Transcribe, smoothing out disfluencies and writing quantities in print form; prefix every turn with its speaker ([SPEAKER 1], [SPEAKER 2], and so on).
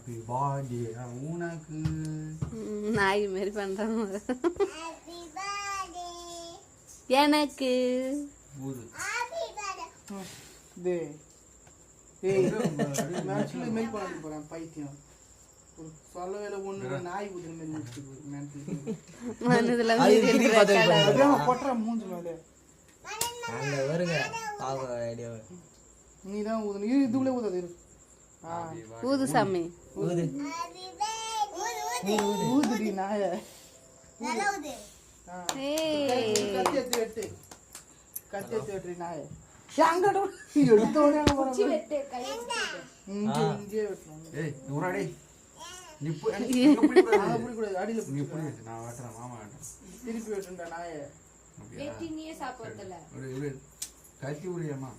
[SPEAKER 1] Happy birthday உனக்கு.
[SPEAKER 2] நாய் மாரி பண்றாங்க. எனக்கு
[SPEAKER 3] பைத்தியம் சொல்லவே ஒண்ணு நாய் பொட்டுற மூஞ்சு மேலே நீதான் ஊது இதுக்குள்ளே ஊதாது.
[SPEAKER 2] ஊது சாமி
[SPEAKER 3] ஊதுடி நாய. கத்தி எடுத்து வெட்டு நாய. திருப்பி வெட்டுண்டா நாய.
[SPEAKER 1] கத்தி உரியம்மா.